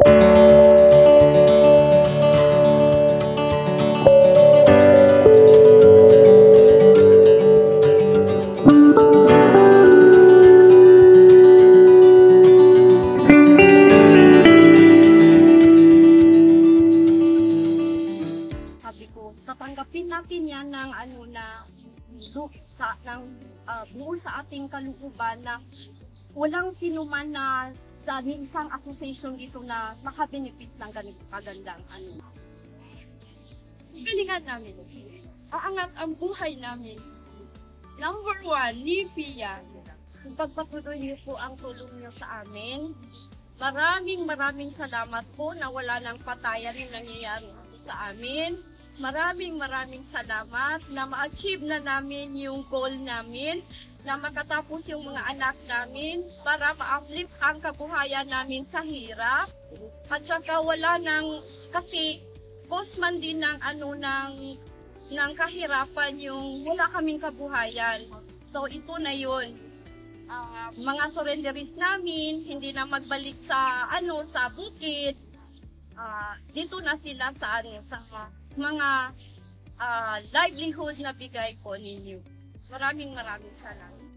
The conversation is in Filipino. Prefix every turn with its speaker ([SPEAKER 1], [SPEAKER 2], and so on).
[SPEAKER 1] Sabi ko, tatanggapin natin yan ng buo sa ating kalooban na walang sinuman na sa isang association dito na makabenefit ng ganito kagandang galingan namin. Aangat ang buhay namin. Number 1, Livia. Pagpatuloy niyo po ang tulong niyo sa amin. Maraming salamat po na wala nang patayan yung nangyayari sa amin. Maraming salamat na ma-achieve na namin yung goal namin, na makatapos yung mga anak namin para ma-uplift ang kabuhayan namin sa hirap. At saka wala nang, kasi cause man din ng kahirapan yung wala kaming kabuhayan. So ito na yun. Mga surrenderies namin, hindi na magbalik sa bukid. Dito na sila sa mga livelihood na bigay ko ninyo. Maraming salamat.